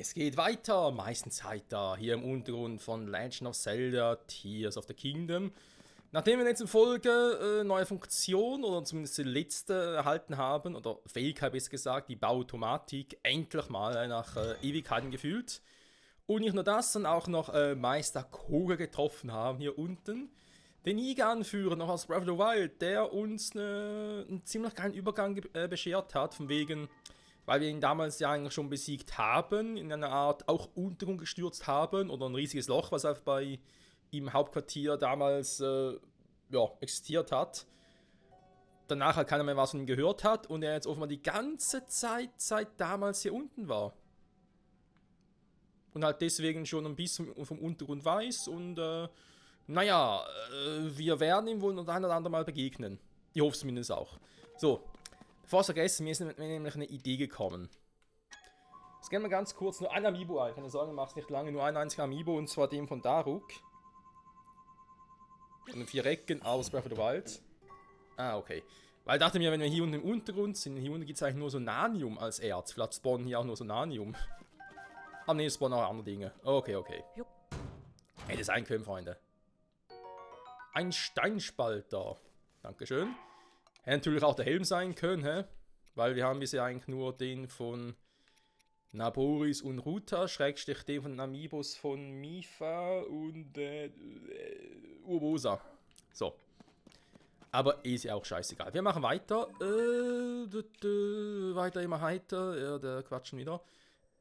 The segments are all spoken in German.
Es geht weiter, meistens heiter, hier im Untergrund von Legend of Zelda Tears of the Kingdom. Nachdem wir in der letzten Folge neue Funktion, oder zumindest die letzte erhalten haben, oder Fähigkeit besser gesagt, die Bauautomatik, endlich mal nach Ewigkeiten gefühlt. Und nicht nur das, sondern auch noch Meister Koga getroffen haben hier unten. Den Iga-Anführer noch aus Breath of the Wild, der uns einen ziemlich geilen Übergang beschert hat, von wegen, weil wir ihn damals ja eigentlich schon besiegt haben, in einer Art auch Untergrund gestürzt haben, oder ein riesiges Loch, was einfach bei ihm im Hauptquartier damals existiert hat. Danach halt keiner mehr was von ihm gehört hat und er jetzt offenbar die ganze Zeit seit damals hier unten war. Und halt deswegen schon ein bisschen vom Untergrund weiß und wir werden ihm wohl noch ein oder andere Mal begegnen. Ich hoffe es zumindest auch. So, bevor ich es vergesse, mir ist nämlich eine Idee gekommen. Jetzt gehen wir ganz kurz nur ein Amiibo ein. Keine Sorge, mach's nicht lange, nur ein einziger Amiibo und zwar den von Daruk. Von den 4 Recken aus Breath of the Wild. Ah, okay. Weil ich dachte mir, wenn wir hier unten im Untergrund sind, hier unten gibt es eigentlich nur so Nanium als Erz. Vielleicht spawnen hier auch nur so Nanium. Aber ne, spawnen auch andere Dinge. Okay. Hey, das einkönnen, Freunde. Ein Steinspalter. Dankeschön. Hätte natürlich auch der Helm sein können, hä? Weil wir haben bisher eigentlich nur den von Naboris und Ruta, Schrägstrich den von den Amiibos von Mifa und Urbosa. So. Aber ist ja auch scheißegal. Wir machen weiter. Weiter immer heiter. Ja, der quatschen wieder.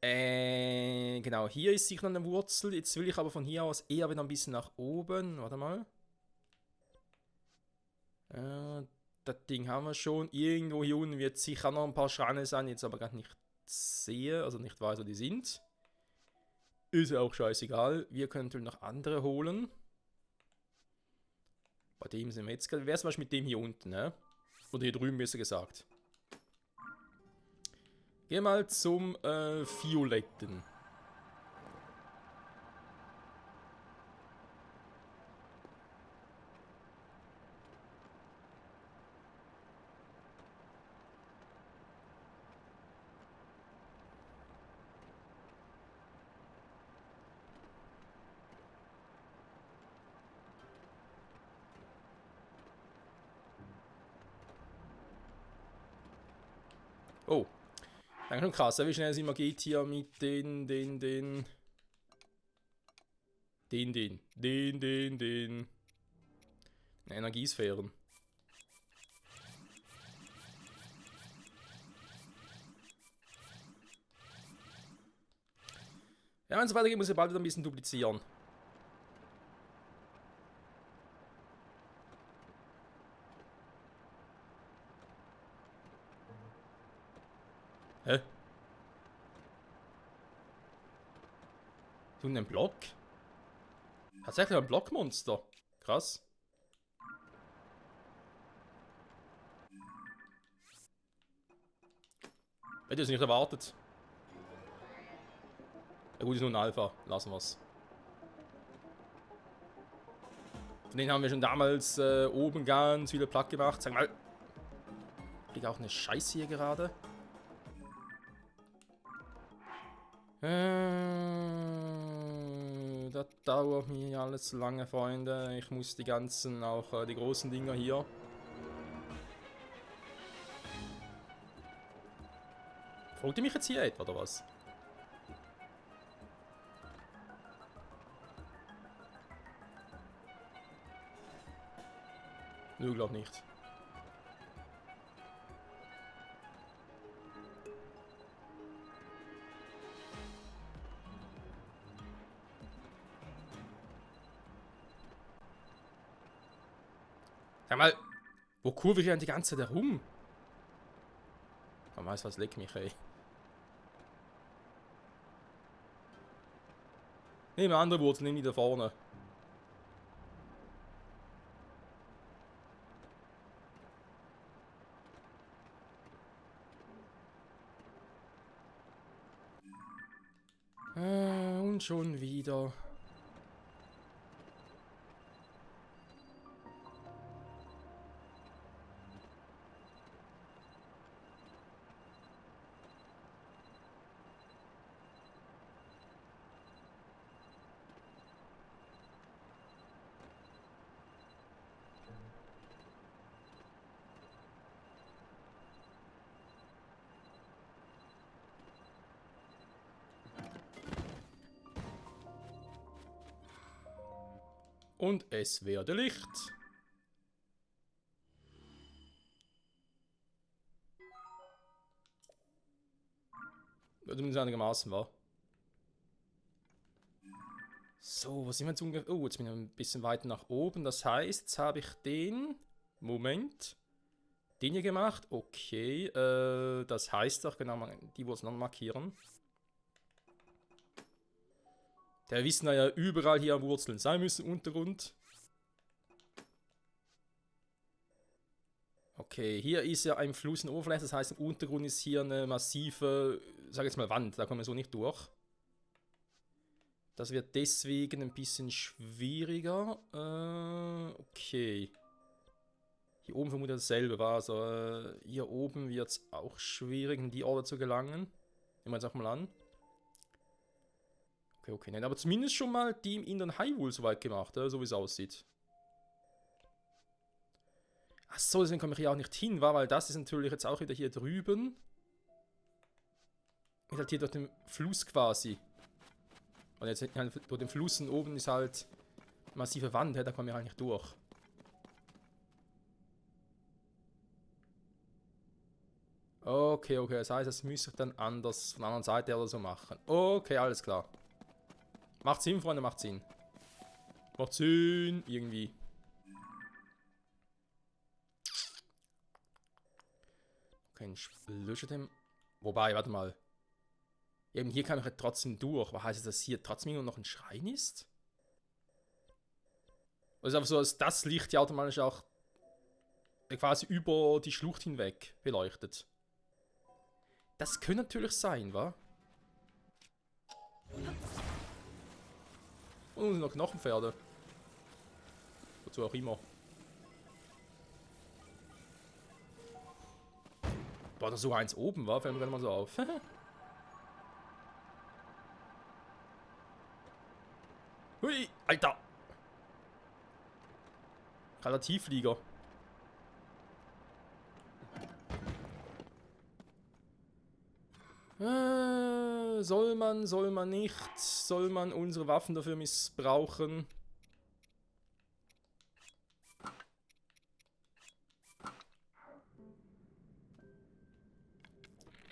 Genau, hier ist sicher noch eine Wurzel. Jetzt will ich aber von hier aus eher wieder ein bisschen nach oben. Warte mal. Das Ding haben wir schon. Irgendwo hier unten wird sicher noch ein paar Schreine sein, jetzt aber gar nicht sehe, also nicht weiß, wo die sind. Ist ja auch scheißegal. Wir können natürlich noch andere holen. Bei dem sind wir jetzt gerade. Wie wär's was mit dem hier unten, ne? Oder hier drüben, besser gesagt. Geh mal zum Violetten. Oh. Dann schon krass, wie schnell es immer geht hier mit den Energiesphären. Ja, wenn es weitergeht, muss ich bald wieder ein bisschen duplizieren. Hä? Du einen Block? Tatsächlich ein Blockmonster. Krass. Hätte ich es nicht erwartet. Ja gut, ist nur ein Alpha. Lassen wir's. Von denen haben wir schon damals oben ganz viele platt gemacht. Sag mal. Ich krieg auch eine Scheiße hier gerade. Das dauert mir alles zu lange, Freunde. Ich muss die ganzen, auch die großen Dinger hier. Folgt ihr mich jetzt hier etwa, oder was? Nö, glaub nicht. Sag mal, wo kurve ich denn die ganze Zeit herum? Man weiß was, leck mich, ey. Nehmen andere Wurzeln, nehmen die da vorne. Und schon wieder. Und es werde Licht. Zumindest einigermaßen war. So, was sind wir jetzt ungefähr? Oh, jetzt bin ich ein bisschen weiter nach oben. Das heißt, jetzt habe ich den... Moment. Den hier gemacht. Okay, das heißt doch genau, die Wurzeln noch markieren. Wir wissen ja überall hier Wurzeln sein müssen, Untergrund. Okay, hier ist ja ein Fluss in der Oberfläche, das heißt im Untergrund ist hier eine massive, sag jetzt mal Wand, da kommen wir so nicht durch. Das wird deswegen ein bisschen schwieriger. Okay. Hier oben vermutlich dasselbe war, also hier oben wird es auch schwierig, in die Orte zu gelangen. Nehmen wir jetzt auch mal an. Okay, nein, aber zumindest schon mal Team in den Hyrule soweit gemacht, so wie es aussieht. Achso, deswegen komme ich hier auch nicht hin, weil das ist natürlich jetzt auch wieder hier drüben. Ist halt hier durch den Fluss quasi. Und jetzt halt durch den Fluss und oben ist halt massive Wand, da komme ich halt nicht durch. Okay, das heißt, das müsste ich dann anders von der anderen Seite oder so machen. Okay, alles klar. Macht Sinn, Freunde, macht Sinn. Macht Sinn, irgendwie. Okay, ich lösche den. Wobei, warte mal. Eben hier kann ich ja trotzdem durch. Was heißt das, dass hier trotzdem nur noch ein Schrein ist? Also einfach so, dass das Licht ja automatisch auch quasi über die Schlucht hinweg beleuchtet. Das könnte natürlich sein, wa? Und noch Knochenpferde. Wozu auch immer. War da so eins oben, war? Fällt mir gerade mal so auf. Hui, Alter! Relativflieger. Soll man nicht? Soll man unsere Waffen dafür missbrauchen?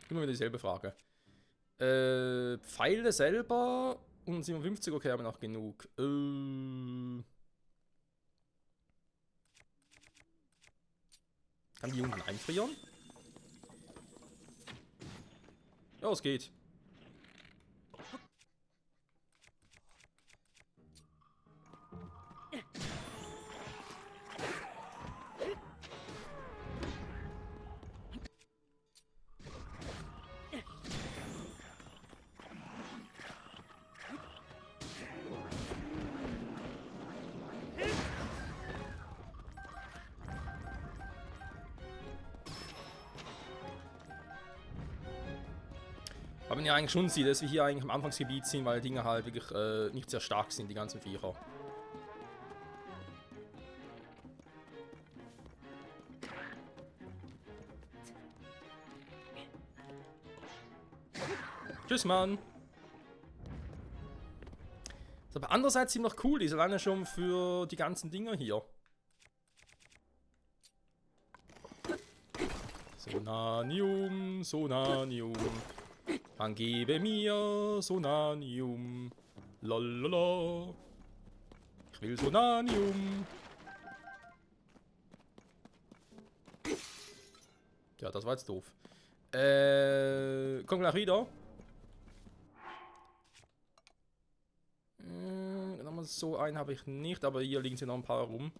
Immer wieder dieselbe Frage. Pfeile selber und 57, okay, haben wir noch genug. Kann die unten einfrieren? Ja, es geht. Aber ja eigentlich schon sieht, dass wir hier eigentlich im Anfangsgebiet sind, weil die Dinger halt wirklich nicht sehr stark sind, die ganzen Viecher. Tschüss, Mann. Was aber andererseits ziemlich cool ist, alleine schon für die ganzen Dinger hier. Sonanium, Sonanium. Man gebe mir Sonanium. Lalala. Ich will Sonanium. Ja, das war jetzt doof. Komm gleich wieder. So einen habe ich nicht, aber hier liegen sie noch ein paar rum.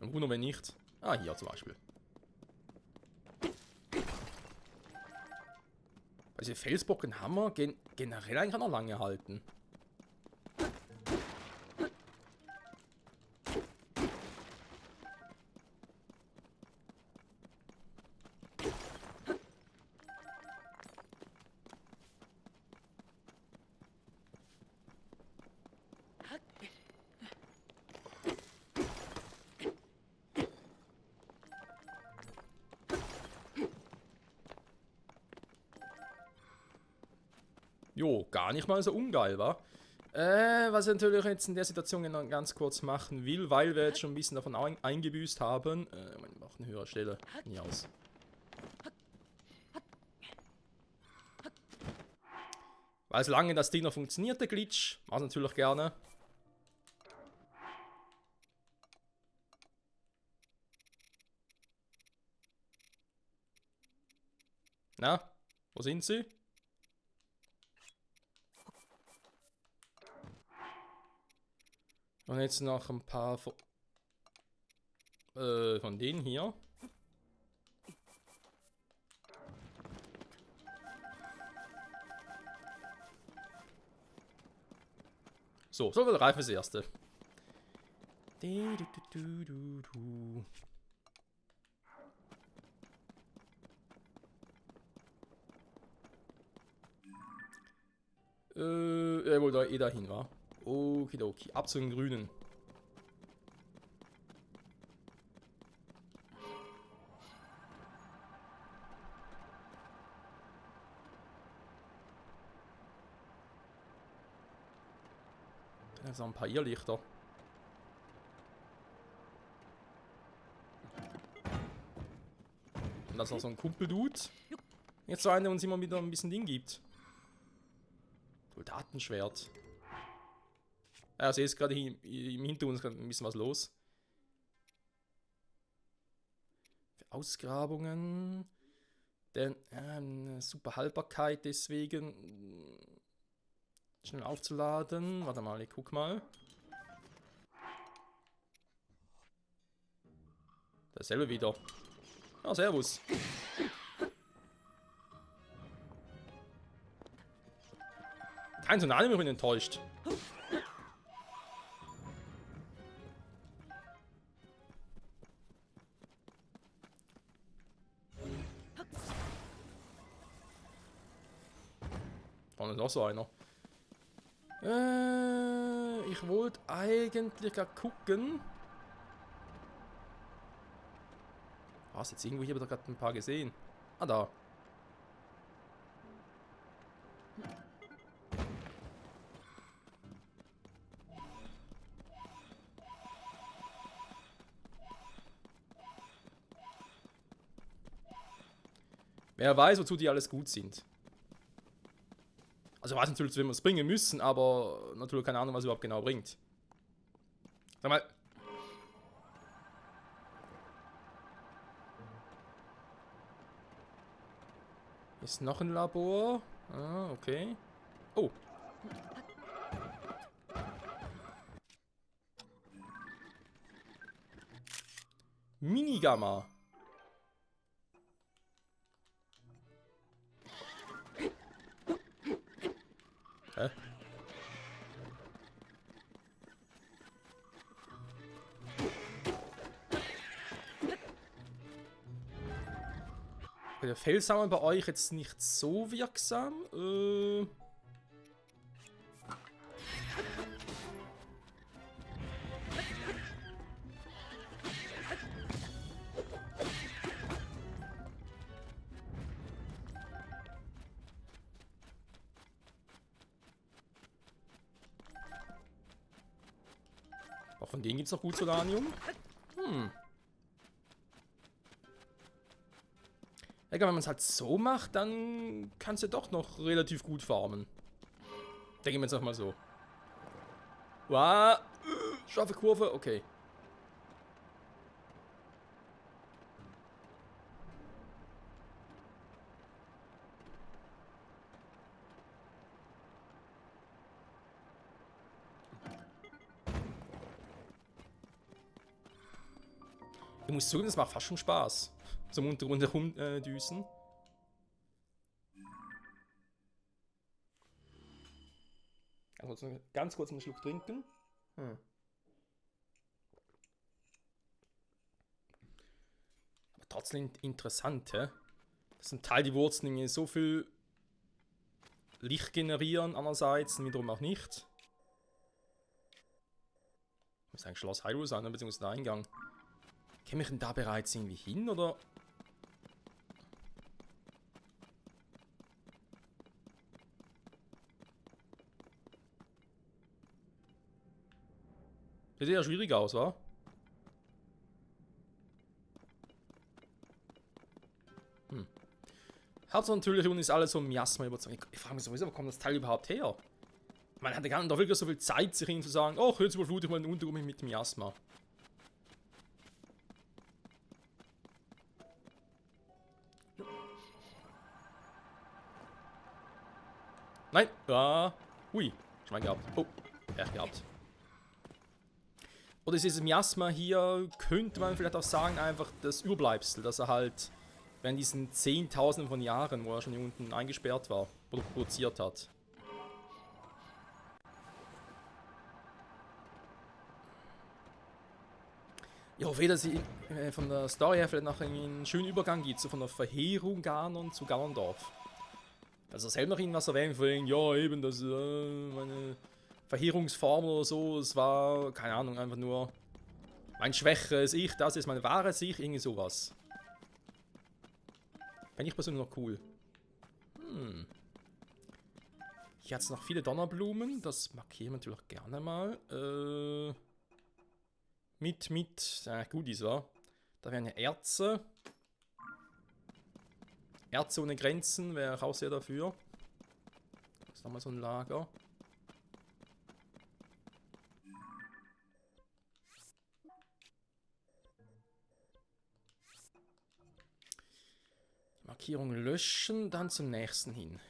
Und wundern wenn nicht. Ah, hier zum Beispiel. Also die Felsbrocken haben wir generell eigentlich noch lange halten. Jo, gar nicht mal so ungeil, wa? Was ich natürlich jetzt in der Situation noch ganz kurz machen will, weil wir jetzt schon ein bisschen davon eingebüßt haben. Man macht eine höhere Stelle. Nie aus. Weil solange das Ding noch funktioniert, der Glitch, mach's natürlich gerne. Na, wo sind sie? Und jetzt noch ein paar von denen hier. So wird reifen das erste. Wo da eh dahin war. Okidoki, ab zu den Grünen. Dann ist noch ein paar Irrlichter. Und das ist noch so ein Kumpel-Dude. Jetzt so einer, der uns immer wieder ein bisschen Ding gibt. Soldatenschwert. Ja, ich sehe es gerade im Hintergrund ist ein bisschen was los. Für Ausgrabungen. Denn super Haltbarkeit deswegen. Schnell aufzuladen. Warte mal, ich guck mal. Dasselbe wieder. Ah, servus. Kein Tsunami, ich bin enttäuscht. Vorne ist noch so einer. Ich wollte eigentlich gar gucken. Was jetzt irgendwo hier, habe ich gerade ein paar gesehen. Ah, da. Wer weiß, wozu die alles gut sind. Also ich weiß natürlich, wenn wir es bringen müssen, aber natürlich keine Ahnung, was es überhaupt genau bringt. Sag mal. Ist noch ein Labor. Ah, okay. Oh. Minigamma. Hä? Der Felshammer bei euch jetzt nicht so wirksam. Auch von denen gibt es noch gut Solanium. Ja, wenn man es halt so macht, dann kannst du doch noch relativ gut farmen. Denke ich mir jetzt auch mal so. Wow, scharfe Kurve, okay. Ich muss zugeben, das macht fast schon Spaß. Zum Untergrund herumdüsen. Ganz kurz einen Schluck trinken. Aber trotzdem interessant, hä? Dass ein Teil die Wurzeln so viel Licht generieren, andererseits wiederum auch nicht. Muss eigentlich Schloss Hyrule sein, beziehungsweise der Eingang. Käme ich denn da bereits irgendwie hin, oder? Sieht eher schwierig aus, wa? Herz natürlich und ist alles so Miasma überzogen. Ich frage mich sowieso, wo kommt das Teil überhaupt her? Man hatte gar nicht wirklich so viel Zeit, sich hin zu sagen, oh, jetzt überflute ich mal den Untergrund mit Miasma. Nein, ui, Schwein gehabt. Oh, gehabt. Oder ist dieses Miasma hier, könnte man vielleicht auch sagen, einfach das Überbleibsel, dass er halt während diesen Zehntausenden von Jahren, wo er schon hier unten eingesperrt war, produziert hat. Ich hoffe, dass es von der Story her vielleicht noch einen schönen Übergang gibt, so von der Verheerung Ganon zu Ganondorf. Also selber noch irgendwas erwähnen will, ja eben, das meine Verheerungsformel oder so, es war, keine Ahnung, einfach nur mein schwächeres Ich, das ist mein wahres Ich, irgendwie sowas. Fände ich persönlich noch cool. Hier hat es noch viele Donnerblumen, das markieren wir natürlich gerne mal. Goodies, wa? Da wären ja Erze. Erze ohne Grenzen wäre auch sehr dafür. Das ist nochmal so ein Lager. Markierung löschen, dann zum nächsten hin.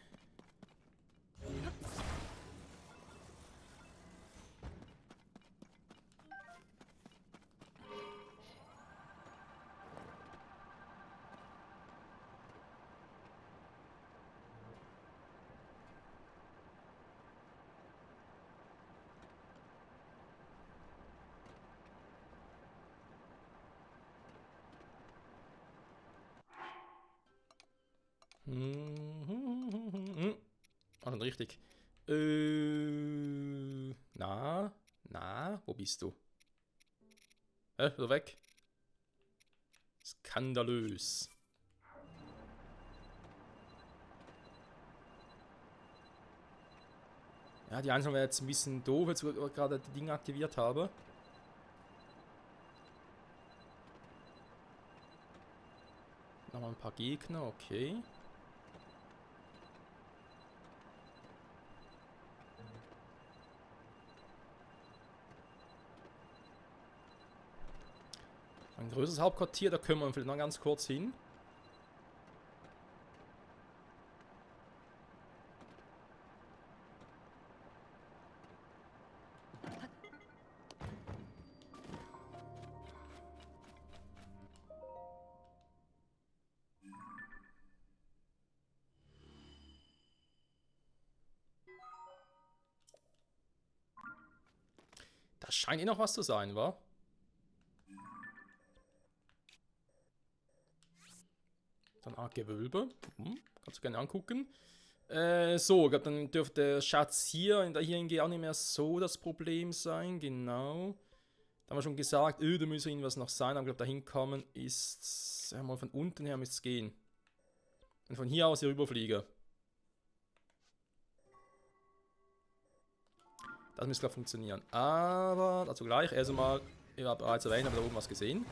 Also richtig. Wo bist du? Wieder weg. Skandalös. Ja, die Einzelnen wäre jetzt ein bisschen doof, jetzt wo ich gerade die Dinge aktiviert habe. Nochmal ein paar Gegner, okay. Ein größeres Hauptquartier, da können wir vielleicht noch ganz kurz hin. Das scheint eh noch was zu sein, wa? Dann Art Gewölbe. Kannst du gerne angucken. So, ich glaube, dann dürfte der Schatz hier in der Hingeh auch nicht mehr so das Problem sein. Genau. Da haben wir schon gesagt, da müsste irgendwas noch sein. Aber ich glaube, da hinkommen ist. Sagen wir mal, von unten her müsste es gehen. Und von hier aus hier rüberfliege. Das müsste glaube funktionieren. Aber dazu gleich. Erstmal, ihr habt bereits erwähnt, habe da oben was gesehen.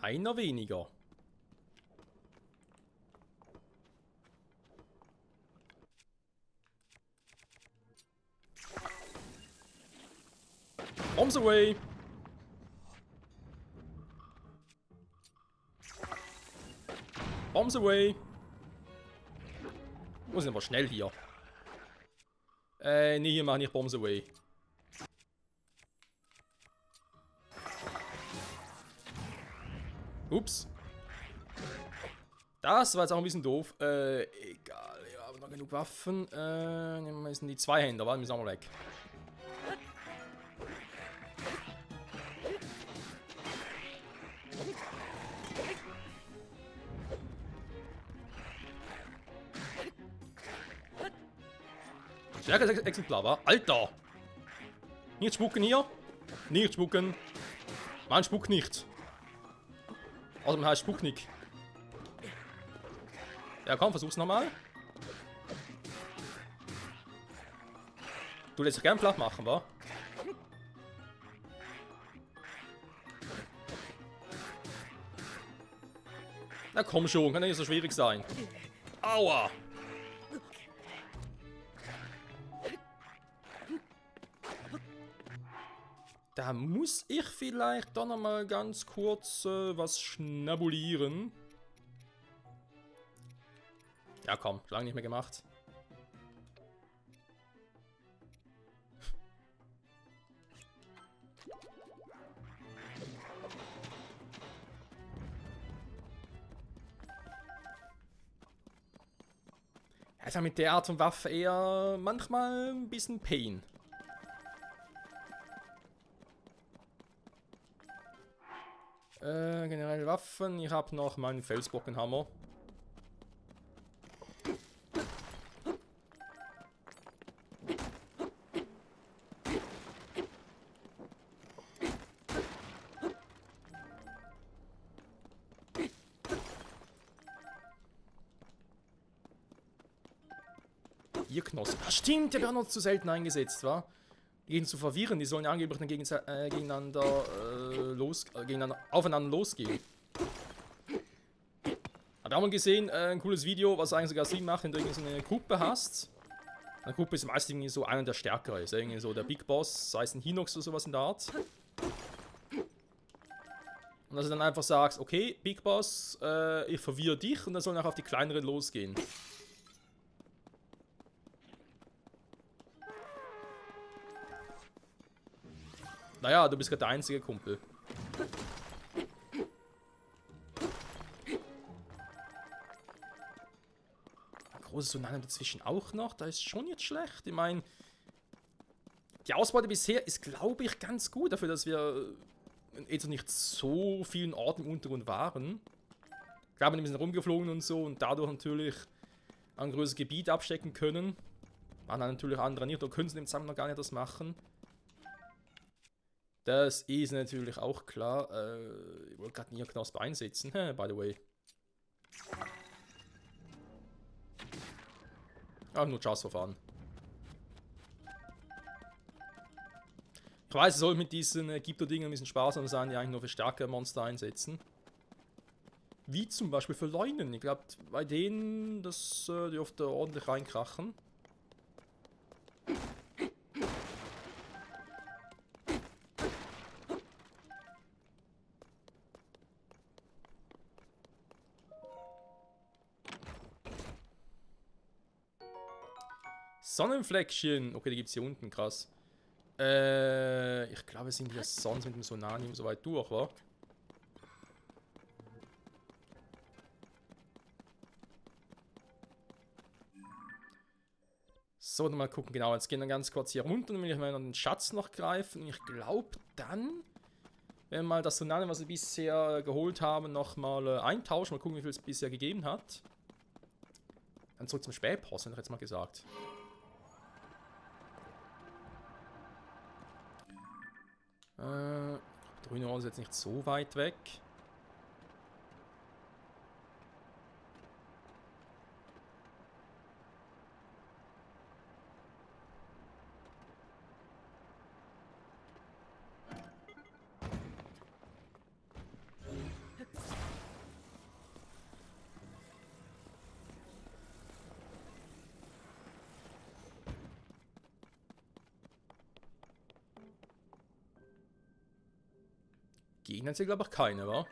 Einer weniger. Bombs away! Bombs away! Wir sind aber schnell hier. Nee, hier mache ich Bombs away. Ups. Das war jetzt auch ein bisschen doof. Egal, wir haben noch genug Waffen. Nehmen wir jetzt die Zweihänder, weil wir sind auch mal weg. Stärkeres Exemplar, wa? Alter! Nicht spucken hier. Nicht spucken. Man spuckt nicht. Also man heißt Sputnik. Ja komm, versuch's nochmal. Du lässt dich gern platt machen, wa? Na komm schon, kann ja nicht so schwierig sein. Aua! Da muss ich vielleicht doch noch mal ganz kurz was schnabulieren. Ja komm, lange nicht mehr gemacht. Also mit der Art von Waffe eher manchmal ein bisschen Pain. Generell Waffen. Ich habe noch meinen Felsbockenhammer. Ihr Knospen. Ah, stimmt, der wird noch zu selten eingesetzt, wa? Die gehen zu verwirren, die sollen ja angeblich dann gegeneinander aufeinander losgehen. Aber wir haben gesehen, ein cooles Video, was eigentlich sogar Sinn macht, wenn du irgendwie so eine Gruppe hast. Eine Gruppe ist meistens irgendwie so einer der Stärkere, ist irgendwie so der Big Boss, sei es ein Hinox oder sowas in der Art. Und dass du dann einfach sagst, okay, Big Boss, ich verwirre dich und dann sollen auch auf die kleineren losgehen. Naja, du bist gerade der einzige Kumpel. Ein großes Tsunami dazwischen auch noch. Da ist schon jetzt schlecht. Ich meine, die Ausbeute bisher ist, glaube ich, ganz gut dafür, dass wir jetzt nicht so vielen Orten im Untergrund waren. Klar, wir sind ein bisschen rumgeflogen und so und dadurch natürlich ein größeres Gebiet abstecken können. Waren dann natürlich andere nicht, oder können sie im Zusammenhang noch gar nicht das machen. Das ist natürlich auch klar. Ich wollte gerade Nierknospe einsetzen, by the way. Ah, nur just for fun. Ich weiß, es soll mit diesen Gypto-Dingen ein bisschen sparsam sein, die eigentlich nur für starke Monster einsetzen. Wie zum Beispiel für Leunen. Ich glaube, bei denen, das dürfte ordentlich reinkrachen. Sonnenfleckchen. Okay, die gibt es hier unten, krass. Ich glaube, wir sind ja sonst mit dem Sonanium so weit durch, wa? So, dann mal gucken, genau, jetzt gehen wir ganz kurz hier runter und will ich mal den Schatz noch greifen. Und ich glaube dann, wenn wir mal das Sonanium, was wir bisher geholt haben, nochmal eintauschen, mal gucken, wie viel es bisher gegeben hat. Dann zurück zum Spähpost, hätte ich jetzt mal gesagt. Der grüne Ort ist jetzt nicht so weit weg. Gegner sind, glaube ich, keine, wa?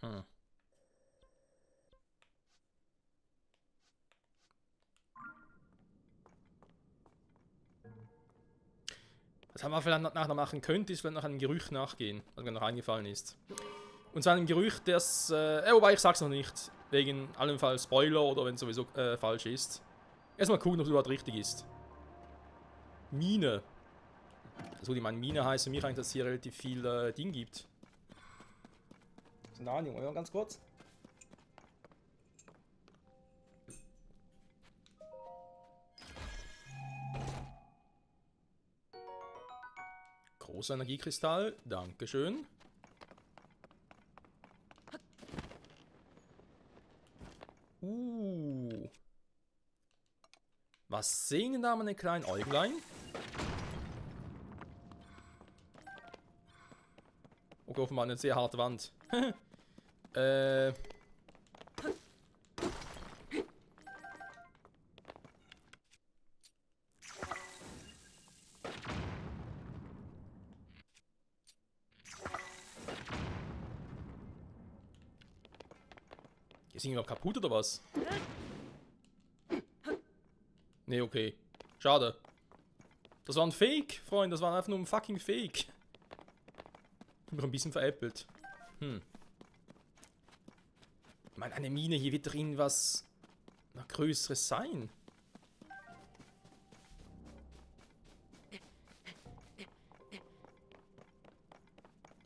Hm. Was haben wir vielleicht nachher machen könnte, ist vielleicht noch einem Gerücht nachgehen, was mir noch eingefallen ist. Und zwar einem Gerücht, das, wobei ich sag's noch nicht, wegen allem Fall Spoiler oder wenn es sowieso falsch ist. Erstmal gucken, ob es überhaupt richtig ist. Mine. Also ich meine, Mine heißt für mich eigentlich, dass es hier relativ viel Ding gibt. Na, Junge, ganz kurz. Großer Energiekristall, dankeschön. Was sehen da meine kleinen Äuglein? Okay, offenbar eine sehr harte Wand. Ist irgendwas kaputt oder was? Nee, okay. Schade. Das war ein Fake, Freund. Das war einfach nur ein fucking Fake. Ich bin noch ein bisschen veräppelt. Ich meine, eine Mine, hier wird doch irgendwas noch Größeres sein.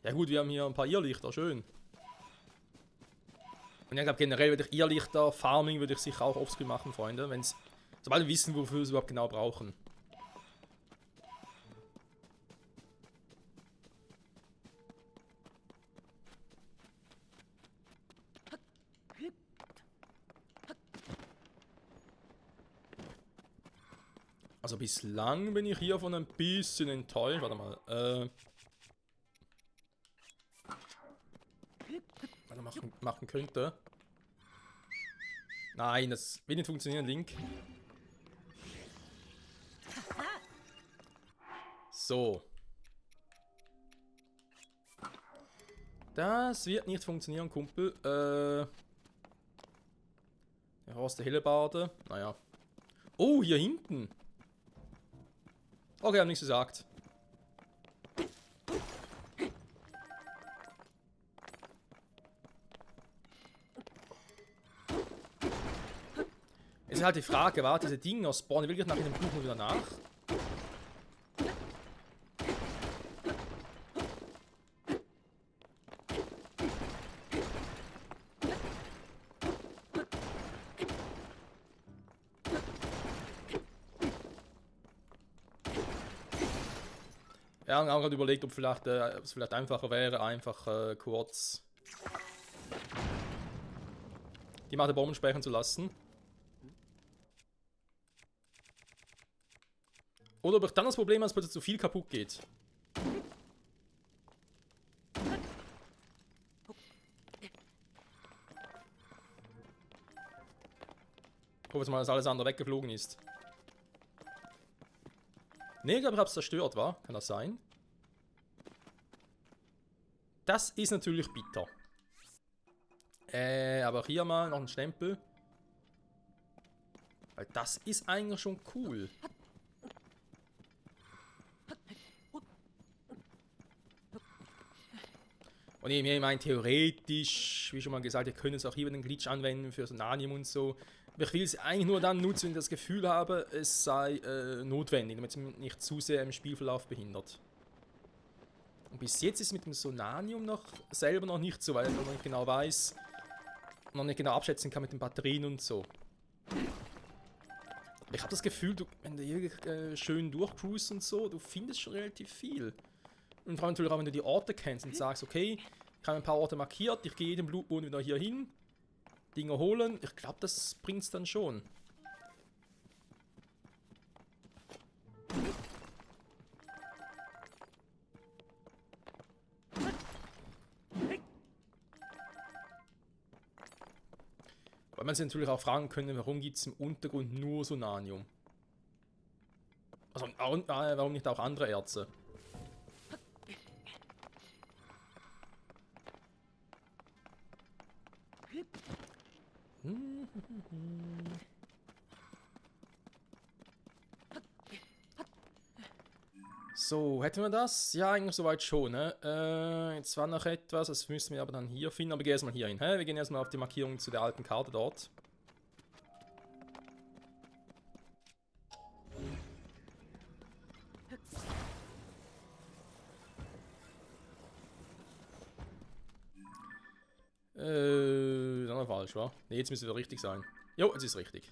Ja gut, wir haben hier ein paar Irrlichter, schön. Und ich glaube generell würde ich Irrlichter, Farming würde ich sicher auch offscreen machen, Freunde. Wenn's, sobald wir wissen, wofür wir es überhaupt genau brauchen. Also bislang bin ich hiervon ein bisschen enttäuscht. Warte mal. Was er machen könnte. Nein, das wird nicht funktionieren, Link. So. Das wird nicht funktionieren, Kumpel. Der Horst der Hellebarde. Naja. Oh, hier hinten. Okay, hab nichts gesagt. Es ist halt die Frage, war diese Dinger spawnen wirklich nach dem Buch wieder nach? Ja, und auch gerade überlegt, ob es vielleicht einfacher wäre, einfach kurz die Matte Bomben speichern zu lassen. Oder ob ich dann das Problem habe, dass plötzlich zu viel kaputt geht. Ich hoffe jetzt mal, dass alles andere weggeflogen ist. Ne, ich glaube, ich habe es zerstört, wa? Kann das sein? Das ist natürlich bitter. Aber hier mal noch ein Stempel. Weil das ist eigentlich schon cool. Und ich meine, theoretisch, wie schon mal gesagt, ihr könnt es auch hier den Glitch anwenden für Sonanium und so. Aber ich will es eigentlich nur dann nutzen, wenn ich das Gefühl habe, es sei notwendig, damit es mich nicht zu sehr im Spielverlauf behindert. Und bis jetzt ist es mit dem Sonanium noch selber noch nicht so, weil ich noch nicht genau weiß, noch nicht genau abschätzen kann mit den Batterien und so. Aber ich habe das Gefühl, wenn du hier schön durchcruist und so, du findest schon relativ viel. Und vor allem natürlich auch, wenn du die Orte kennst und sagst, okay, ich habe ein paar Orte markiert, ich gehe jeden Blutboden wieder hier hin, Dinge holen. Ich glaube, das bringt es dann schon. Weil man sich natürlich auch fragen könnte, warum gibt es im Untergrund nur Sonanium? Also, warum nicht auch andere Erze? So, hätten wir das? Ja, eigentlich soweit schon, ne? Jetzt war noch etwas, das müssen wir aber dann hier finden. Aber wir gehen erstmal hier hin, hä? Wir gehen erstmal auf die Markierung zu der alten Karte dort. Das war falsch, wa? Ne, jetzt müsste es richtig sein. Jo, jetzt ist richtig.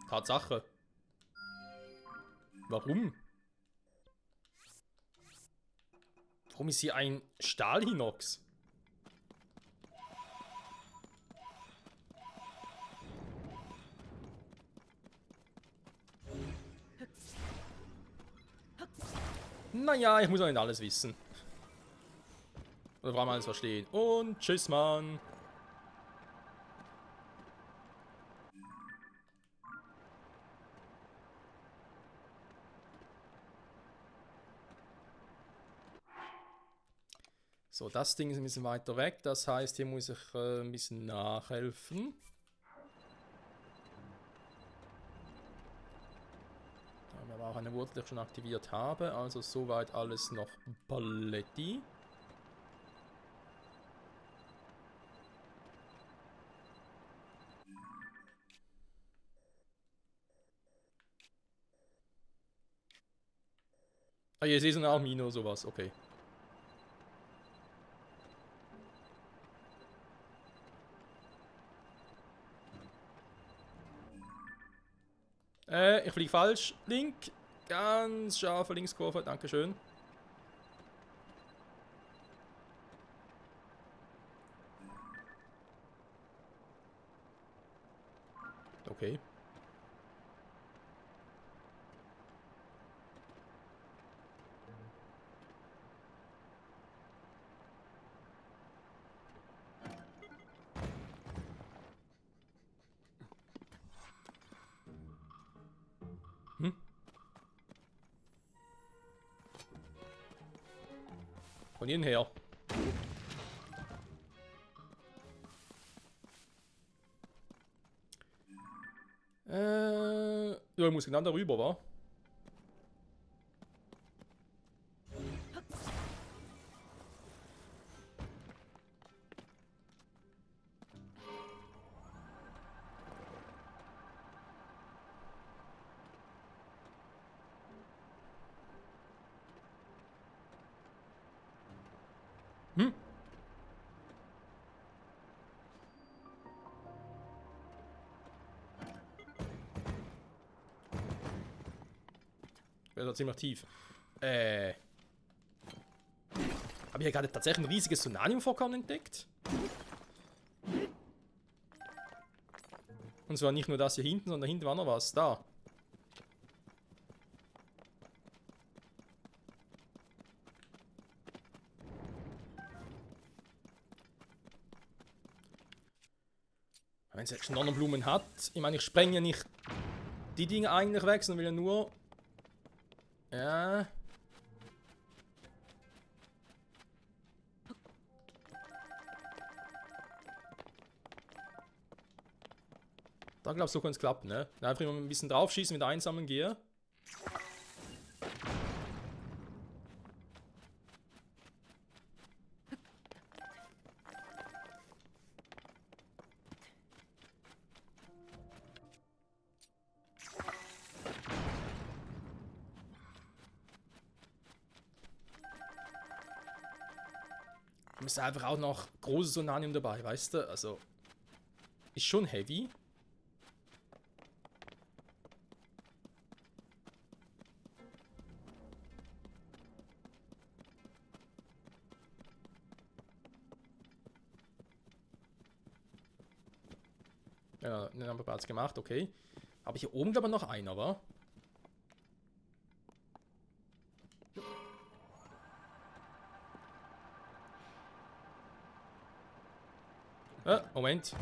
Tatsache. Warum? Warum ist hier ein Stahlhinox? Naja, ich muss auch nicht alles wissen. Oder vor allem alles verstehen. Und tschüss, Mann. So, das Ding ist ein bisschen weiter weg. Das heißt, hier muss ich ein bisschen nachhelfen. Da haben wir aber auch eine Wurzel, die ich schon aktiviert habe. Also soweit alles noch Paletti. Ah, hier ist auch Mino, sowas, okay. Ich fliege falsch. Link. Ganz scharfe Linkskurve, dankeschön. Okay. Von innen her. Ja, ich muss genau darüber, wa? Hm? Das war ziemlich tief. Habe ich hier gerade tatsächlich ein riesiges Sonanium-Vorkommen entdeckt? Und zwar nicht nur das hier hinten, sondern hinten war noch was. Da. Wenn es jetzt schon Nonnenblumen hat, ich meine, ich spreng ja nicht die Dinge eigentlich weg, sondern will ja nur... Ja... Da glaubst du, so könnte es klappen, ne? Einfach immer ein bisschen draufschießen, mit einsammeln gehe. Ist einfach auch noch großes Sonanium dabei, weißt du? Also, Ist schon heavy. Ja, den haben wir bereits gemacht, okay. Aber hier oben glaube ich noch einer, wa? Moment.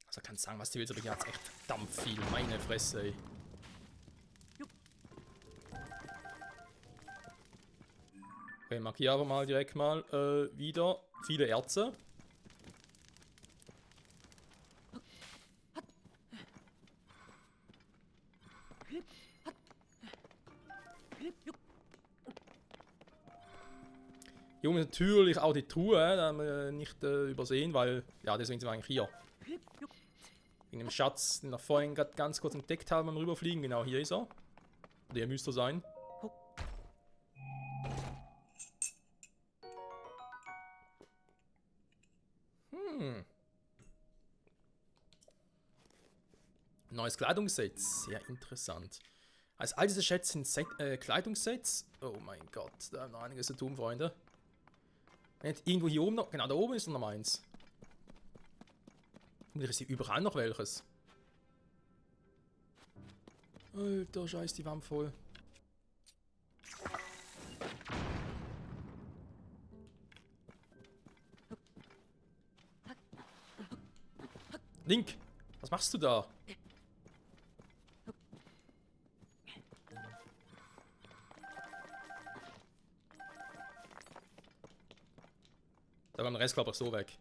Also kann sagen, was du willst, aber hier hat echt verdammt viel. Meine Fresse, ey. Okay, markiere aber mal direkt mal wieder viele Erze. Hier oben natürlich auch die Truhe, da haben wir nicht übersehen, weil, ja, deswegen sind wir eigentlich hier. Wegen dem Schatz, den wir vorhin gerade ganz kurz entdeckt haben beim Rüberfliegen. Genau, hier ist er. Der müsste er sein. Neues Kleidungsset, sehr interessant. Also all diese Sets sind Kleidungssets. Oh mein Gott, da haben wir noch einiges zu tun, Freunde. Irgendwo hier oben noch, genau da oben ist noch eins. Vielleicht ist hier überall noch welches. Alter, scheiß die Wand voll. Link, was machst du da? Da war der Rest, glaube ich, so weg.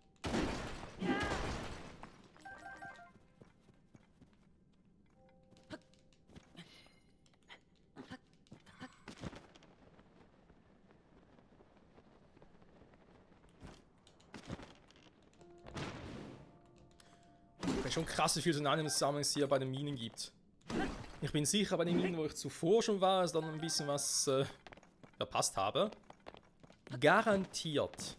Okay, schon krass, wie viel Szenarien es hier bei den Minen gibt. Ich bin sicher, bei den Minen, wo ich zuvor schon war, dass da noch ein bisschen was verpasst habe. Garantiert.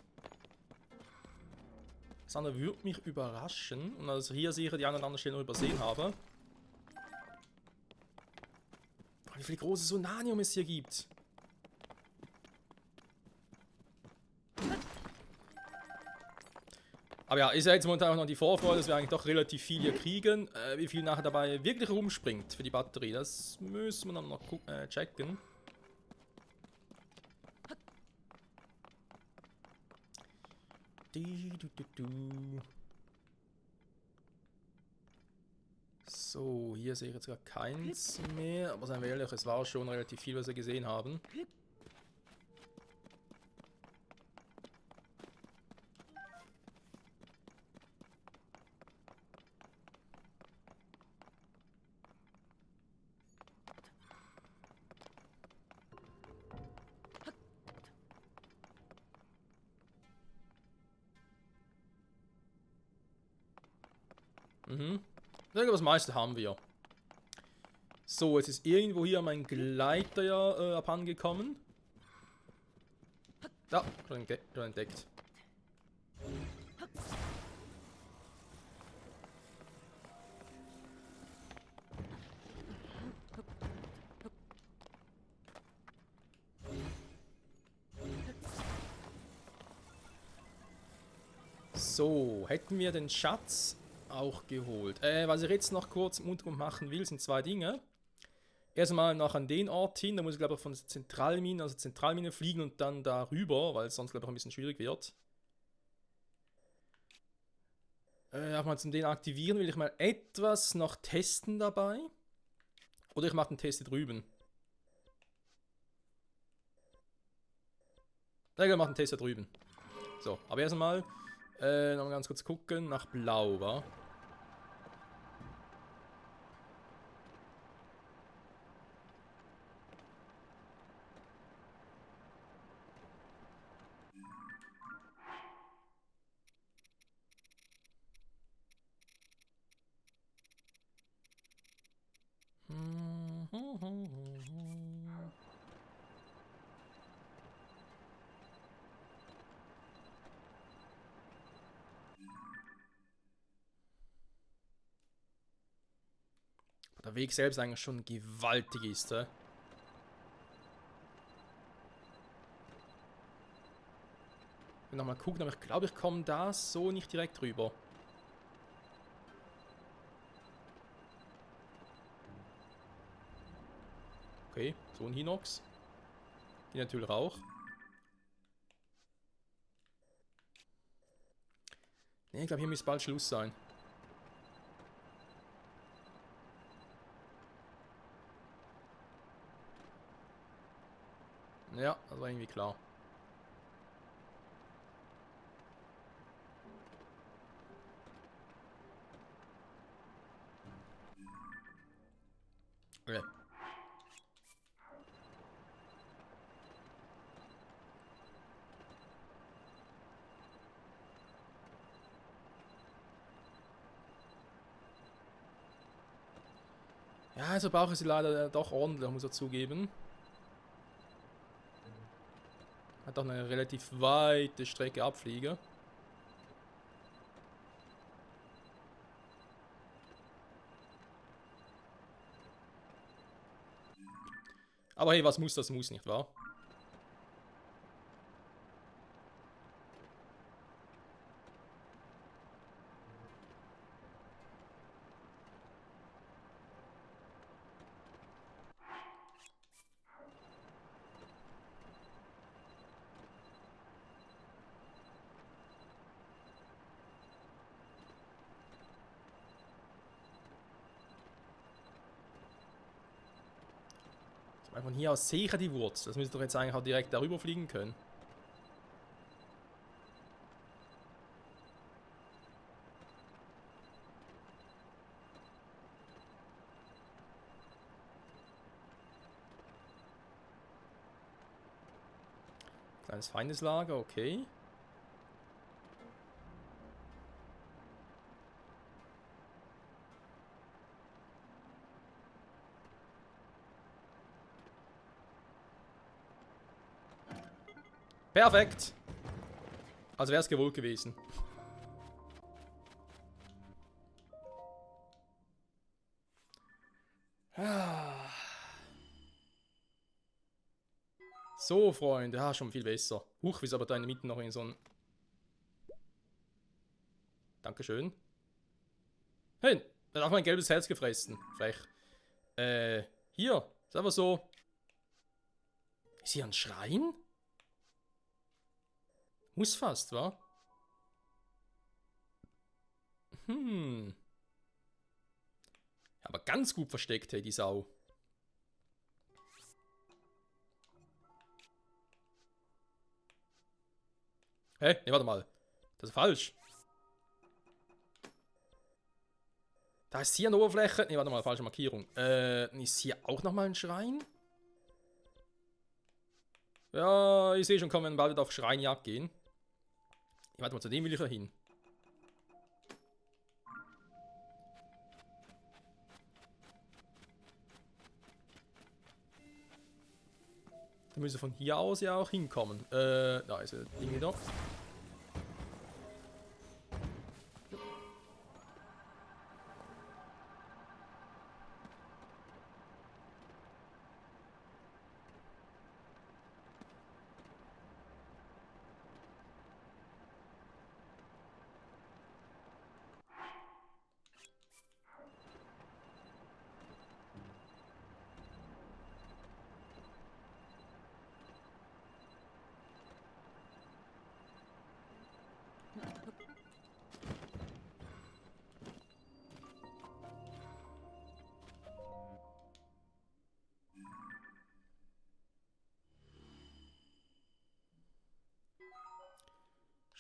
Das andere würde mich überraschen. Und also hier sicher die anderen Stellen noch übersehen habe. Wie viel großes Sonanium es hier gibt. Aber ja, ist ja jetzt momentan auch noch die Vorfreude, dass wir eigentlich doch relativ viel hier kriegen. Wie viel nachher dabei wirklich rumspringt für die Batterie, das müssen wir dann noch checken. So, hier sehe ich jetzt gar keins mehr. Aber seien wir ehrlich, es war schon relativ viel, was wir gesehen haben. Mhm. Ich denke, das meiste haben wir. So, jetzt ist irgendwo hier mein Gleiter ja abhandengekommen. Ja, schon entdeckt. So, hätten wir den Schatz auch geholt. Was ich jetzt noch kurz im Untergrund machen will, sind zwei Dinge. Erstmal noch an den Ort hin, da muss ich glaube ich von der Zentralmine fliegen und dann darüber, weil es sonst glaube ich ein bisschen schwierig wird. Auch mal zum den aktivieren will ich mal etwas noch testen dabei. Oder ich mache den Test hier drüben. Ich mache den Test hier drüben. So, aber erstmal noch mal ganz kurz gucken nach Blau, wa? Der Weg selbst eigentlich schon gewaltig ist, hä? Ich will nochmal gucken, aber ich glaube, ich komme da so nicht direkt rüber. Okay, so ein Hinox. Die natürlich auch. Ne, ich glaube, hier müsste bald Schluss sein. Ja, das war irgendwie klar. Okay. Ja, also brauche ich sie leider doch ordentlich, muss ich zugeben. Hat doch eine relativ weite Strecke Abfliege. Aber hey, was muss, das muss, nicht wahr? Von hier aus sehe ich ja die Wurzel. Das müsste doch jetzt eigentlich auch direkt darüber fliegen können. Kleines Feindeslager, okay. Perfekt. Also wäre es gewollt gewesen. So, Freunde. Ja, schon viel besser. Huch, wie ist aber da in der Mitte noch in so ein... Dankeschön. Hey, da hat mein gelbes Herz gefressen. Frech. Hier. Ist aber so... Ist hier ein Schrein? Muss fast, wa? Aber ganz gut versteckt, hey, die Sau. Hä? Ne, warte mal. Das ist falsch. Da ist hier eine Oberfläche. Ne, warte mal, falsche Markierung. Ist hier auch nochmal ein Schrein? Ja, ich sehe schon, können wir bald auf Schreinjagd gehen. Warte mal, zu dem will ich ja hin. Da müssen wir von hier aus ja auch hinkommen. Da ist das Ding wieder.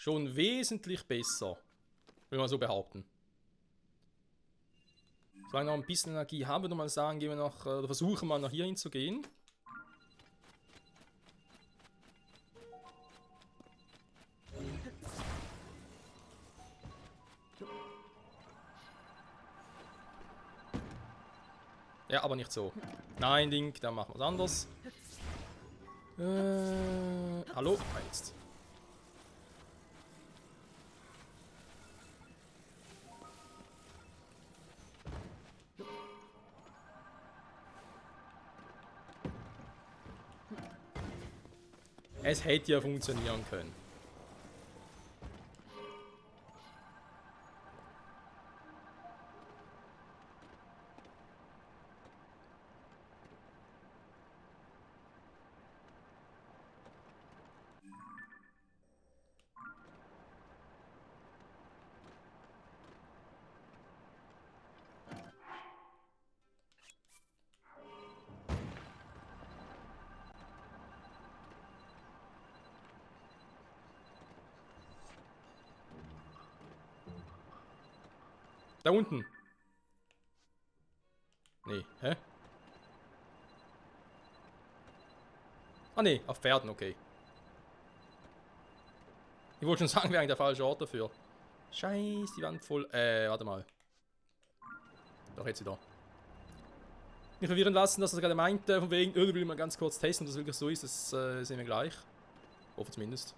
Schon wesentlich besser, will man so behaupten. Solange wir noch ein bisschen Energie haben, würde man sagen, gehen wir noch, oder versuchen mal nach hier hinzugehen. Ja, aber nicht so. Nein, Link, dann machen wir es anders. Hallo? Ah, jetzt. Es hätte ja funktionieren können. Da unten. Nee, hä? Ah nee, auf Pferden, okay. Ich wollte schon sagen, wäre eigentlich der falsche Ort dafür. Scheiß, die Wand voll. Warte mal. Doch, jetzt wieder. Nicht verwirren lassen, dass er gerade meinte, von wegen, will man ganz kurz testen, ob das wirklich so ist, das sehen wir gleich. Hoffe zumindest.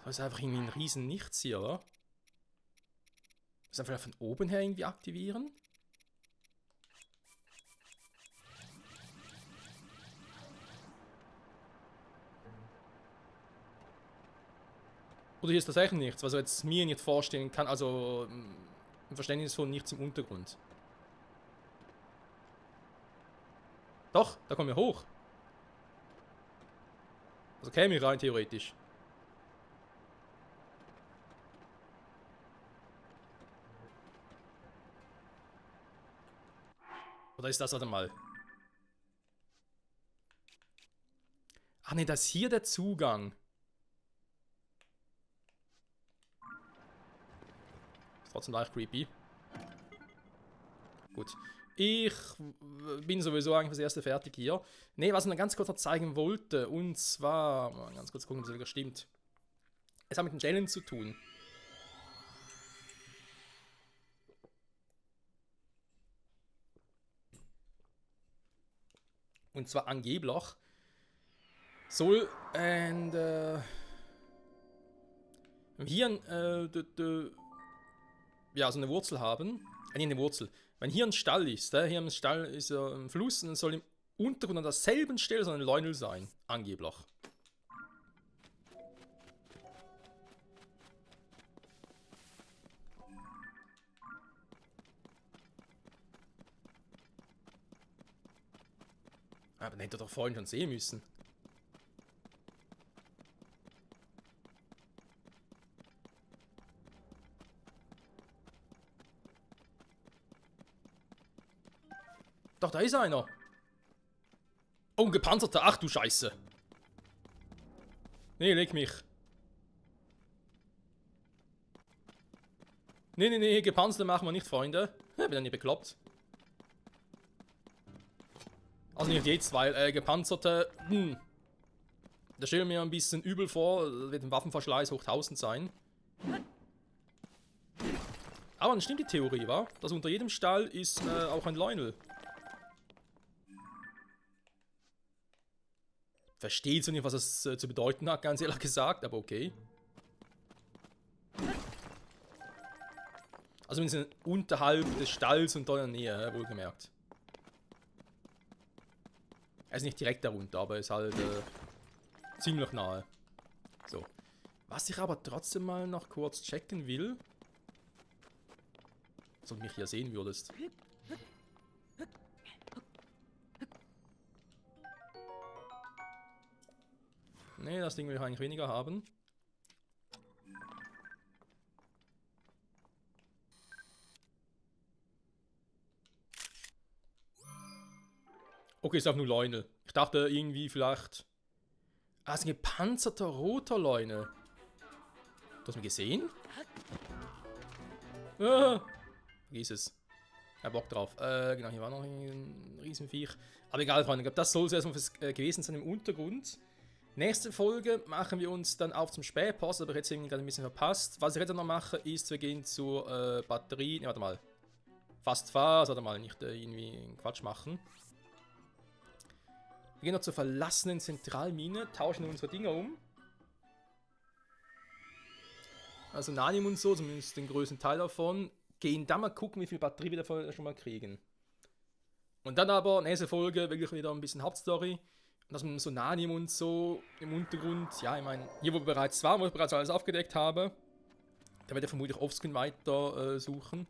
Das ist einfach irgendwie ein riesen Nichts hier, oder? Das einfach von oben her irgendwie aktivieren? Oder hier ist tatsächlich nichts, was ich jetzt mir nicht vorstellen kann, also im Verständnis von nichts im Untergrund. Doch, da kommen wir hoch. Also käme ich rein theoretisch. Oder ist das, warte mal. Ach ne, das ist hier der Zugang. Ist trotzdem leicht creepy. Gut. Ich bin sowieso eigentlich das erste fertig hier. Ne, was ich noch ganz kurz noch zeigen wollte, und zwar, mal ganz kurz gucken, ob das wirklich stimmt. Es hat mit dem Challenge zu tun. Und zwar angeblich soll hier ja, so eine Wurzel haben. Nee, eine Wurzel. Wenn hier ein Stall ist, hier im Stall ist ja ein Fluss, und dann soll im Untergrund an derselben Stelle so ein Leunel sein. Angeblich. Aber den hätte er doch vorhin schon sehen müssen. Doch, da ist einer. Oh, ein gepanzerter. Ach du Scheiße. Nee, leg mich. Nee, gepanzerte machen wir nicht, Freunde. Bin ja nicht bekloppt. Also nicht jetzt, weil gepanzerte, da stelle ich mir ein bisschen übel vor, das wird ein Waffenverschleiß hoch 1000 sein. Aber dann stimmt die Theorie, wa? Dass unter jedem Stall ist auch ein Leunel. Versteht so nicht, was das zu bedeuten hat, ganz ehrlich gesagt, aber okay. Also wir sind unterhalb des Stalls und da in der Nähe, wohlgemerkt. Er ist nicht direkt darunter, aber ist halt ziemlich nahe. So. Was ich aber trotzdem mal noch kurz checken will. Dass du mich hier sehen würdest. Ne, das Ding will ich eigentlich weniger haben. Okay, ist auch nur Leune. Ich dachte irgendwie vielleicht... Ah, es ist ein gepanzerter roter Leune. Du hast mich gesehen? Ah, vergiss es. Ja, Bock drauf. Genau, hier war noch ein Riesenviech. Aber egal, Freunde, ich glaube, das soll es erstmal gewesen sein im Untergrund. Nächste Folge machen wir uns dann auf zum Spähpost, aber jetzt irgendwie gerade ein bisschen verpasst. Was ich jetzt noch mache, ist, wir gehen zur Batterie. Ne, warte mal. Fast Phase, warte mal, nicht irgendwie einen Quatsch machen. Wir gehen noch zur verlassenen Zentralmine, tauschen unsere Dinger um. Also Nanium und so, zumindest den größten Teil davon. Gehen dann mal gucken, wie viel Batterie wir davon schon mal kriegen. Und dann aber, nächste Folge, wirklich wieder ein bisschen Hauptstory. Und dass man so Nanium und so im Untergrund, ja, ich meine, hier wo wir bereits waren, wo ich bereits alles aufgedeckt habe, da werde ich vermutlich offscreen weiter suchen.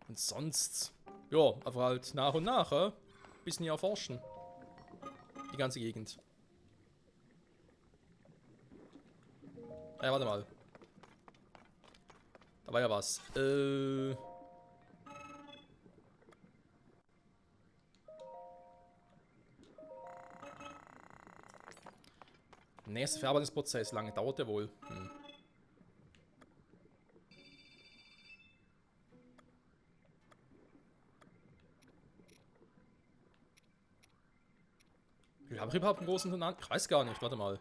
Und sonst, ja, einfach halt nach und nach, ein bisschen hier erforschen. Die ganze Gegend. Ja, warte mal. Da war ja was. Nächster Verarbeitungsprozess, lange dauert der wohl. Wie habe ich überhaupt einen großen Tonal? Ich weiß gar nicht, warte mal.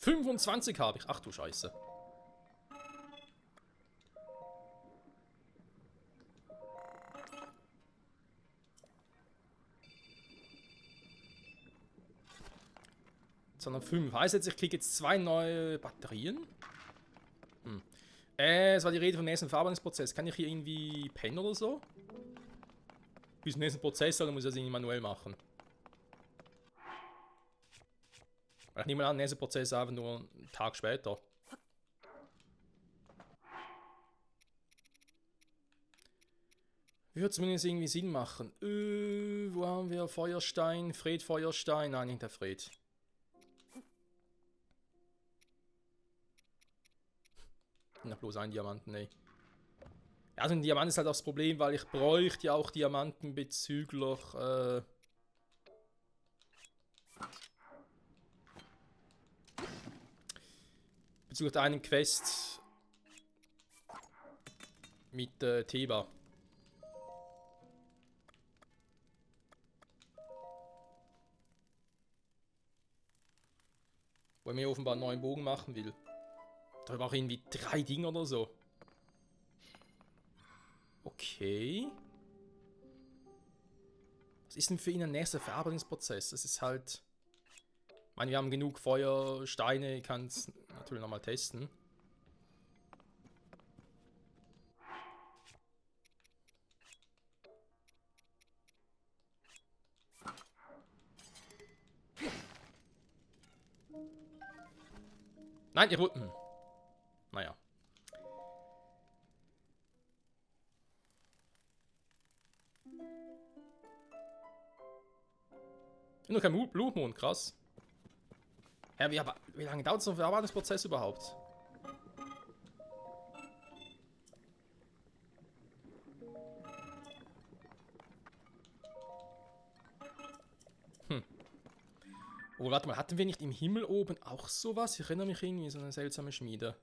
»25 habe ich. Ach du Scheiße. Sondern 5. Heißt jetzt, ich kriege jetzt 2 neue Batterien? Es war die Rede vom nächsten Verarbeitungsprozess. Kann ich hier irgendwie pennen oder so? Bis zum nächsten Prozess, oder muss ich das irgendwie manuell machen? Weil ich nehme mal an, der nächste Prozess einfach nur einen Tag später. Würde zumindest irgendwie Sinn machen. Wo haben wir Feuerstein? Fred Feuerstein? Nein, nicht der Fred. Na, bloß ein Diamanten, ey. Ja, also ein Diamant ist halt auch das Problem, weil ich bräuchte ja auch Diamanten bezüglich, bezüglich einem Quest mit Theba. Wo er mir offenbar einen neuen Bogen machen will. Da war irgendwie 3 Dinge oder so. Okay. Was ist denn für ihn ein nächster Verarbeitungsprozess? Das ist halt... Ich meine, wir haben genug Feuer, Steine, ich kann es natürlich nochmal testen. Nein, ihr wollt... Naja. Nur kein Blutmond, krass. Ja, wie lange dauert so ein Verarbeitungsprozess überhaupt? Oh, warte mal, hatten wir nicht im Himmel oben auch sowas? Ich erinnere mich irgendwie, so eine seltsame Schmiede.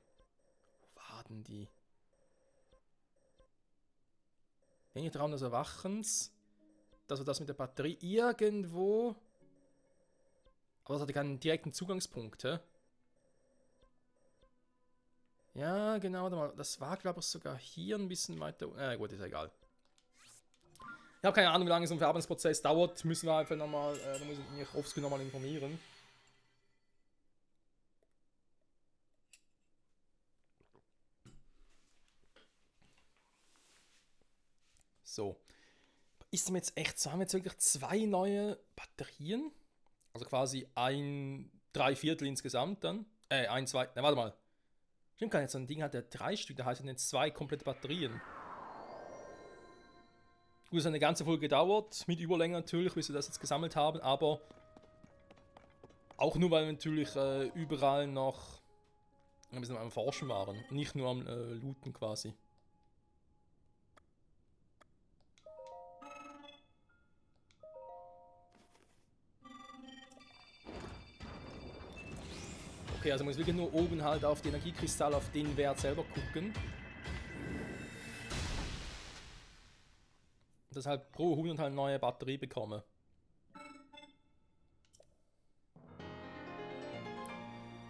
Wo war denn die? Hänge Traum des Erwachens. Dass wir das mit der Batterie irgendwo... Aber das hatte keinen direkten Zugangspunkt, hä? Ja, genau, das war, glaube ich, sogar hier ein bisschen weiter... gut, ist ja egal. Ich habe keine Ahnung, wie lange so ein Verarbeitungsprozess dauert. Müssen wir einfach nochmal, da muss ich mich offscreen nochmal informieren. So. Ist mir jetzt echt so, haben wir jetzt wirklich 2 neue Batterien? Also quasi ein 3/4 insgesamt dann. Ein, 2, ne, warte mal. Stimmt gar nicht, so ein Ding hat ja 3 Stück, da heißt ja jetzt 2 komplette Batterien. Gut, es hat eine ganze Folge gedauert, mit Überlänge natürlich, bis wir das jetzt gesammelt haben, aber auch nur, weil wir natürlich überall noch ein bisschen am Forschen waren, nicht nur am Looten quasi. Okay, also muss wirklich nur oben halt auf die Energiekristalle, auf den Wert selber gucken. Dass halt pro 100 halt eine neue Batterie bekomme.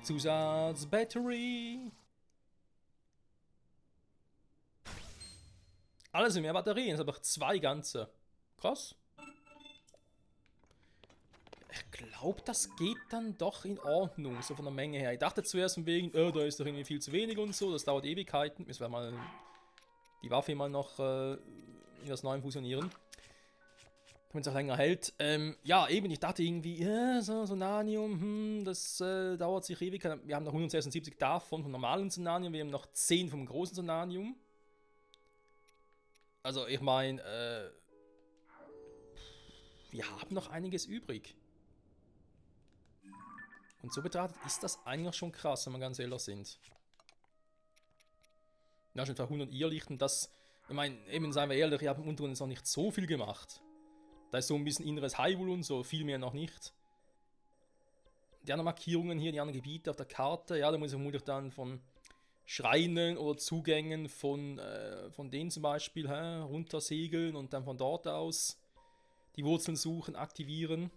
Zusatzbatterie. Alles in mehr Batterien, ist aber 2 ganze. Krass. Ich glaube, das geht dann doch in Ordnung, so von der Menge her. Ich dachte zuerst von wegen, da ist doch irgendwie viel zu wenig und so, das dauert Ewigkeiten. Müssen wir mal die Waffe mal noch in das Neue fusionieren. Damit es auch länger hält. Ja, eben, ich dachte irgendwie, so Nanium, das dauert sich ewig. Wir haben noch 176 davon vom normalen Sonanium, wir haben noch 10 vom großen Sonanium. Also, ich meine, wir haben noch einiges übrig. Und so betrachtet ist das eigentlich schon krass, wenn wir ganz ehrlich sind. Ja, schon etwa 100 Irrlichten, das, ich meine, eben seien wir ehrlich, ich habe im Untergrund noch nicht so viel gemacht. Da ist so ein bisschen inneres Hyrule und so, viel mehr noch nicht. Die anderen Markierungen hier, die anderen Gebiete auf der Karte, ja, da muss ich vermutlich dann von Schreinen oder Zugängen von denen zum Beispiel runtersegeln und dann von dort aus die Wurzeln suchen, aktivieren.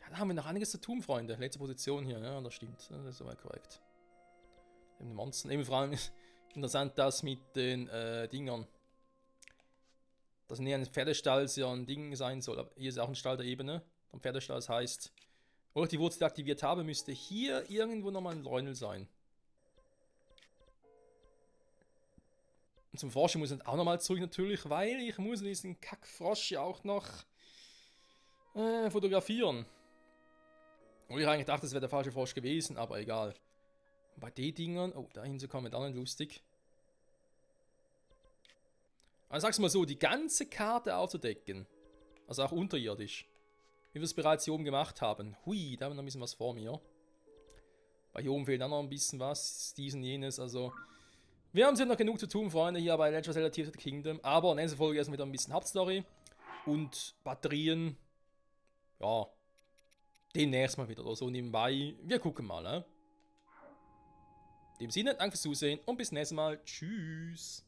Ja, da haben wir noch einiges zu tun, Freunde. Letzte Position hier, ja, das stimmt, das ist soweit korrekt. Eben Monster, eben vor allem interessant das mit den Dingern. Dass näher ein Pferdestall ja ein Ding sein soll. Aber hier ist auch ein Stall der Ebene. Ein Pferdestall, das heißt, wo ich die Wurzel aktiviert habe, müsste hier irgendwo nochmal ein Leunel sein. Und zum Forschen muss ich auch nochmal zurück natürlich, weil ich muss diesen Kackfrosch ja auch noch fotografieren. Und ich eigentlich dachte, das wäre der falsche Frosch gewesen, aber egal. Und bei den Dingern, oh, da hinzukommen wird auch nicht lustig. Also sag's mal so, die ganze Karte aufzudecken, also auch unterirdisch, wie wir es bereits hier oben gemacht haben. Hui, da haben wir noch ein bisschen was vor mir. Bei hier oben fehlt auch noch ein bisschen was, dies und jenes, also... Wir haben noch genug zu tun, Freunde, hier bei Legend of Zelda Tears of the Kingdom, aber in der nächsten Folge erstmal wieder ein bisschen Hauptstory und Batterien, ja, demnächst mal wieder oder so nebenbei. Wir gucken mal, ne? In dem Sinne, danke fürs Zusehen und bis nächstes Mal. Tschüss.